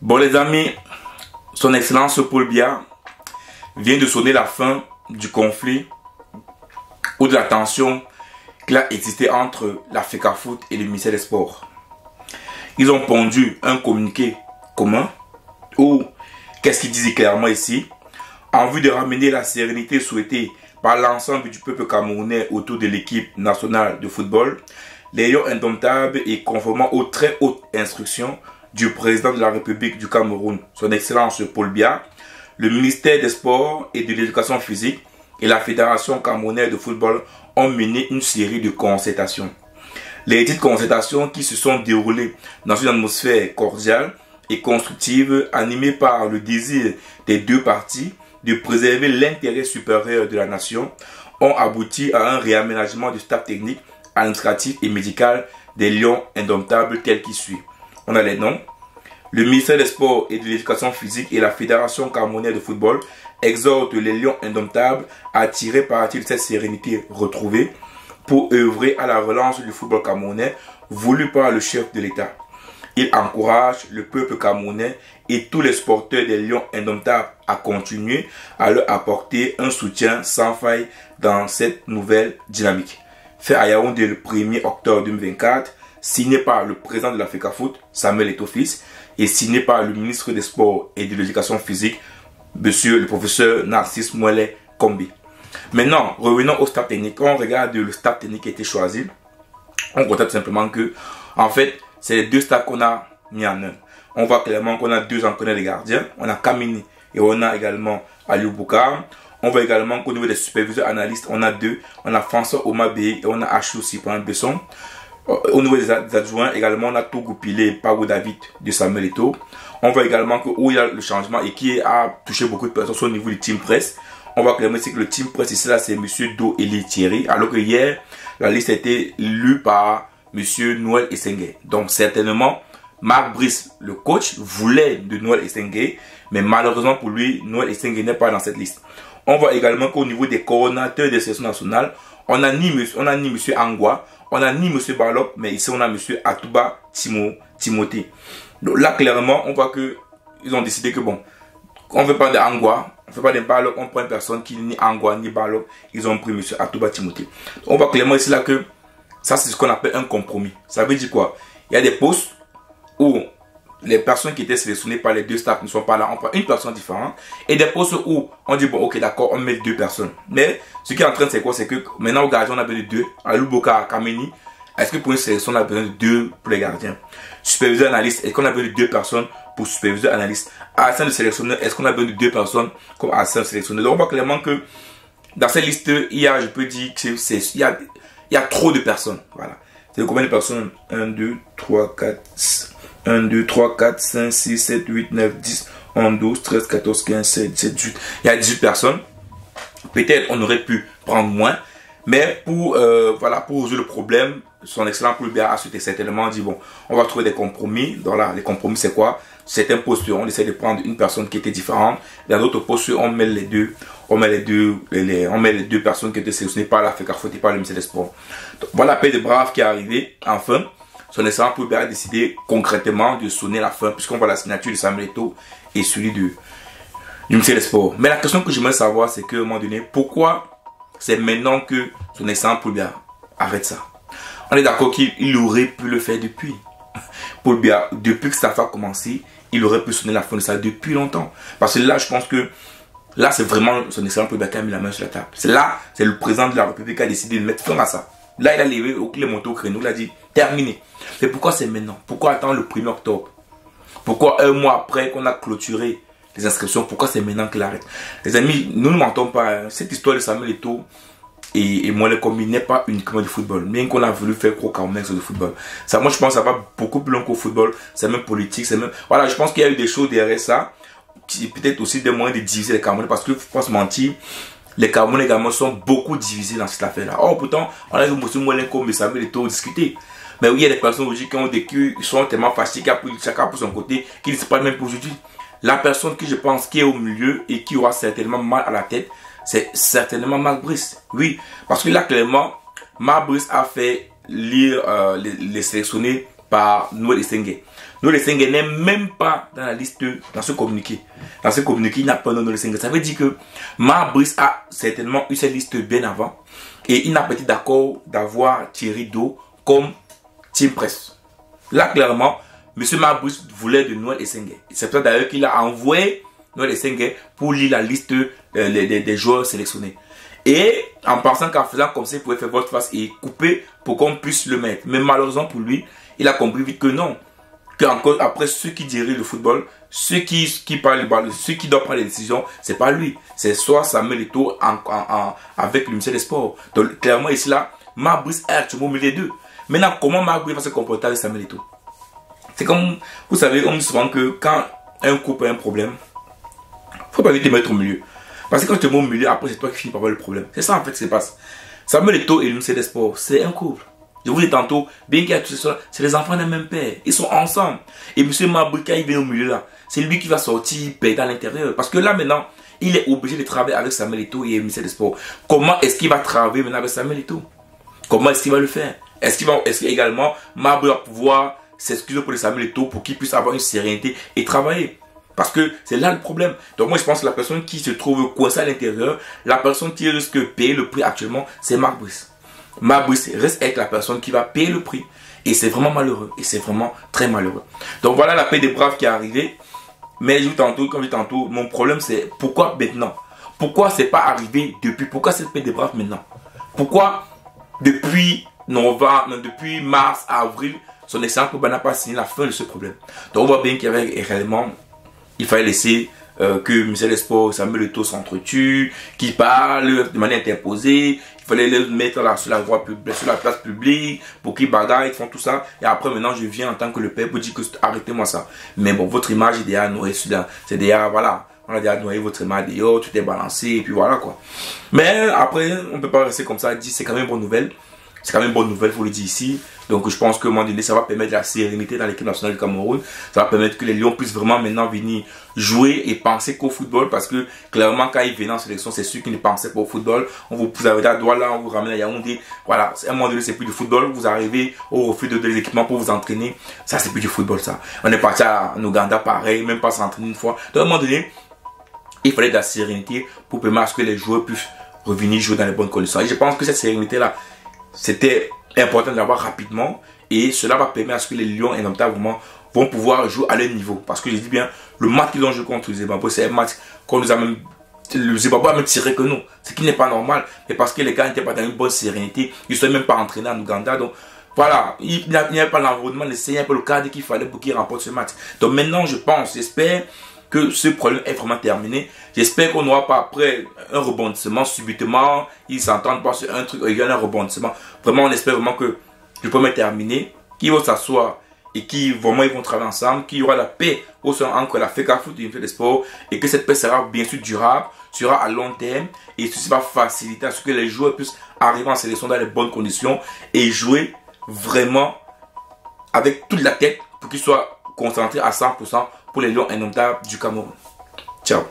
Bon les amis, son excellence Paul Biya vient de sonner la fin du conflit ou de la tension qui a existé entre la FECAFOOT et le ministère des Sports. Ils ont pondu un communiqué commun où, qu'est-ce qu'ils disent clairement ici, en vue de ramener la sérénité souhaitée par l'ensemble du peuple camerounais autour de l'équipe nationale de football, les Lions indomptables et conformément aux très hautes instructions du président de la République du Cameroun, son excellence Paul Biya, le ministère des Sports et de l'Éducation physique et la Fédération camerounaise de football ont mené une série de concertations. Les dites concertations qui se sont déroulées dans une atmosphère cordiale et constructive animée par le désir des deux parties de préserver l'intérêt supérieur de la nation ont abouti à un réaménagement du staff technique, administratif et médical des Lions indomptables tels qu'ils suivent. On a les noms. Le ministère des Sports et de l'Éducation physique et la Fédération camerounaise de football exhortent les Lions indomptables à tirer parti de cette sérénité retrouvée pour œuvrer à la relance du football camerounais voulu par le chef de l'État. Il encourage le peuple camerounais et tous les sporteurs des Lions indomptables à continuer à leur apporter un soutien sans faille dans cette nouvelle dynamique. Fait à Yaoundé le 1er octobre 2024, signé par le président de la FECAFOOT, Samuel Eto'o-Fils, et signé par le ministre des Sports et de l'Éducation physique, monsieur le professeur Narcisse Mouelé Kombi. Maintenant, revenons au staff technique. Quand on regarde le staff technique qui a été choisi, on constate simplement que, en fait, c'est les deux staffs qu'on a mis en œuvre. On voit clairement qu'on a deux entraîneurs de gardiens. On a Kamini et on a également Aliou Boukar. On voit également qu'au niveau des superviseurs analystes, on a deux. On a François Omabé et on a Achou Cyprien Besson. Au niveau des adjoints, également, on a Togo Pilé et Pao David de Samuel Eto'o. On voit également que où il y a le changement et qui a touché beaucoup de personnes au niveau du team presse. On voit clairement que le team presse ici, là, c'est M. Do Eli Thierry. Alors que hier, la liste a été lue par M. Noël Essengue. Donc, certainement, Marc Brice, le coach, voulait de Noël Essengue. Mais malheureusement pour lui, Noël Essengue n'est pas dans cette liste. On voit également qu'au niveau des coordonnateurs des sélections nationales, on n'a ni M. Angwa, on n'a ni M. Barlop, mais ici on a M. Atouba Timothée. Donc là, clairement, on voit que ils ont décidé que bon, on ne veut pas d'Angwa, on ne fait pas de Barlop, on prend une personne qui n'est ni Angwa ni Barlop. Ils ont pris M. Atouba Timothée. On voit clairement ici là que ça c'est ce qu'on appelle un compromis. Ça veut dire quoi? Il y a des postes où les personnes qui étaient sélectionnées par les deux staffs ne sont pas là, on prend une personne différente. Et des postes où on dit, bon, ok, d'accord, on met deux personnes. Mais ce qui est en train de c'est quoi? C'est que maintenant au gardien, on a besoin de deux. Aliou Boukar, Kameni, est-ce que pour une sélection, on a besoin de deux pour les gardiens? Superviseur analyste, est-ce qu'on a besoin de deux personnes pour superviseur analyste? Assistant de sélectionneur, est-ce qu'on a besoin de deux personnes comme assistant de sélectionneur? Donc on voit clairement que dans cette liste, il y a, je peux dire, il y a trop de personnes. Voilà. C'est combien de personnes? 1, 2, 3, 4, 1, 2, 3, 4, 5, 6, 7, 8, 9, 10, 11, 12, 13, 14, 15, 16, 17, 18. Il y a 18 personnes. Peut-être on aurait pu prendre moins. Mais pour, voilà, pour résoudre le problème, son excellent Paul Biya a certainement dit, bon, on va trouver des compromis. Donc là, les compromis, c'est quoi? Certains postes, on essaie de prendre une personne qui était différente. Dans d'autres postes, on met les deux. On met les deux personnes qui étaient sélectionnées par la FECAFOOT et par le ministère des Sports. Donc, voilà la paix de braves qui est arrivée, enfin. Son excellent Paul Biya a décidé concrètement de sonner la fin, puisqu'on voit la signature de Samuel Eto'o et celui du ministère des Sports. Mais la question que j'aimerais savoir, c'est qu'à un moment donné, pourquoi c'est maintenant que son excellent Paul Biya arrête ça? On est d'accord qu'il aurait pu le faire depuis. Paul Biya, depuis que ça a commencé, il aurait pu sonner la fin de ça depuis longtemps. Parce que là, je pense que là, c'est vraiment son excellent Paul Biya qui a mis la main sur la table. C'est là, c'est le président de la République qui a décidé de mettre fin à ça. Là, il a levé les motos au créneau, il a dit terminé. Mais pourquoi c'est maintenant? Pourquoi attendre le 1er octobre? Pourquoi un mois après qu'on a clôturé les inscriptions? Pourquoi c'est maintenant qu'il arrête? Les amis, nous ne mentons pas. Cette histoire de Samuel Eto'o et Mouelé Kombi n'est pas uniquement du football. Bien qu'on a voulu faire gros Camerounais sur le football. Ça, moi, je pense que ça va beaucoup plus loin qu'au football. C'est même politique. C'est même... Voilà, je pense qu'il y a eu des choses derrière ça. Peut-être aussi des moyens de diviser les Camerounais. Parce que, faut pas se mentir, les Camerounais également sont beaucoup divisés dans cette affaire-là. Or, pourtant, on a vu M. Mouelé Kombi et Samuel Eto'o discuter. Mais oui, il y a des personnes aujourd'hui qui ont des culs, ils sont tellement fâchés, chacun pour son côté, qu'ils ne disent pas même pour aujourd'hui. La personne que je pense qui est au milieu et qui aura certainement mal à la tête, c'est certainement Marc Brice. Oui, parce que là, clairement, Marc Brice a fait lire les sélectionnés par Noël Essengue. Noël Essengue n'est même pas dans la liste, dans ce communiqué. Dans ce communiqué, il n'a pas de Noël Essengue. Ça veut dire que Marc Brice a certainement eu cette liste bien avant. Et il n'a pas été d'accord d'avoir Thierry Do comme team presse. Là, clairement, M. Marc Brice voulait de Noël Essengue. C'est pour ça d'ailleurs qu'il a envoyé Noël Essengue pour lire la liste des joueurs sélectionnés. Et en pensant qu'en faisant comme ça, il pouvait faire votre face et couper pour qu'on puisse le mettre. Mais malheureusement pour lui, il a compris vite que non. Après, ceux qui dirigent le football, ceux qui parlent le ballon, ceux qui doivent prendre les décisions, c'est pas lui. C'est soit Samuel Eto'o avec le ministère des Sports. Donc clairement ici là, Marc Brice est actuellement au milieu des deux. Maintenant, comment Marc Brice va se comporter avec Samuel Eto'o? C'est comme, vous savez, on dit souvent que quand un couple a un problème, faut pas vite te mettre au milieu. Parce que quand tu te mets au milieu, après c'est toi qui finis par avoir le problème. C'est ça en fait ce qui se passe. Samuel Eto'o et le ministère des Sports, c'est un couple. Je vous l'ai tantôt, bien qu'il y a tout ça, c'est les enfants d'un même père. Ils sont ensemble. Et M. Marc Brice, quand il vient au milieu là, c'est lui qui va sortir perdre à l'intérieur. Parce que là maintenant, il est obligé de travailler avec Samuel Eto'o et le ministère des Sports. Comment est-ce qu'il va travailler maintenant avec Samuel Eto'o? Comment est-ce qu'il va le faire? Est-ce qu'également Marc Brice va pouvoir s'excuser pour le Samuel Eto'o pour qu'il puisse avoir une sérénité et travailler? Parce que c'est là le problème. Donc moi je pense que la personne qui se trouve coincée à l'intérieur, la personne qui risque de payer le prix actuellement, c'est Marc Brice. Marc Brice reste être la personne qui va payer le prix. Et c'est vraiment malheureux. Et c'est vraiment très malheureux. Donc voilà la paix des braves qui est arrivée. Mais je vous tantôt, comme je dis tantôt, mon problème c'est pourquoi maintenant? Pourquoi c'est pas arrivé depuis? Pourquoi cette paix des braves maintenant? Pourquoi depuis depuis mars à avril, son excellence n'a pas signé la fin de ce problème? Donc on voit bien qu'il y avait réellement, il fallait laisser que le ministère des Sports, Samuel Eto'o s'entretue, qu'il parle de manière interposée. Il fallait les mettre là, sur la place publique pour qu'ils bagarrent, ils font tout ça. Et après, maintenant, je viens en tant que le père pour dire que arrêtez-moi ça. Mais bon, votre image est déjà noyée. C'est déjà, voilà. On a déjà noyé votre image dehors, tout est balancé, et puis voilà quoi. Mais après, on ne peut pas rester comme ça. Dire c'est quand même une bonne nouvelle. C'est quand même une bonne nouvelle, il faut le dire ici. Donc je pense qu'à un moment donné, ça va permettre de la sérénité dans l'équipe nationale du Cameroun. Ça va permettre que les Lions puissent vraiment maintenant venir jouer et penser qu'au football. Parce que clairement, quand ils venaient en sélection, c'est ceux qui ne pensaient pas au football. On vous avez à Douala, on vous ramène à Yaoundé. Voilà, à un moment donné, c'est plus du football. Vous arrivez au refus de l'équipement pour vous entraîner. Ça, c'est plus du football, ça. On est parti en Ouganda, pareil, même pas s'entraîner une fois. Donc à un moment donné, il fallait de la sérénité pour permettre à ce que les joueurs puissent revenir jouer dans les bonnes conditions. Et je pense que cette sérénité-là, c'était important de l'avoir rapidement et cela va permettre à ce que les Lions indomptablement vont pouvoir jouer à leur niveau. Parce que je dis bien, le match qu'ils ont joué contre le Zimbabwe, c'est un match qu'on nous a même... Le Zimbabwe a même tiré que nous. Ce qui n'est pas normal. Mais parce que les gars n'étaient pas dans une bonne sérénité. Ils ne sont même pas entraînés en Ouganda. Donc voilà, il n'y avait pas l'environnement nécessaire, il n'y avait pas le cadre qu'il fallait pour qu'ils remportent ce match. Donc maintenant, je pense, j'espère que ce problème est vraiment terminé. J'espère qu'on n'aura pas après un rebondissement subitement. Ils s'entendent pas sur un truc, il y a un rebondissement. Vraiment, on espère vraiment que le problème est terminé, qu'ils vont s'asseoir et qu'ils vraiment ils vont travailler ensemble, qu'il y aura la paix au sein entre la FECAFOOT et l'Université des Sports et que cette paix sera bien sûr durable, sera à long terme et ceci va faciliter à ce que les joueurs puissent arriver en sélection dans les bonnes conditions et jouer vraiment avec toute la tête pour qu'ils soient concentrés à 100% pour les Lions indomptables du Cameroun. Ciao.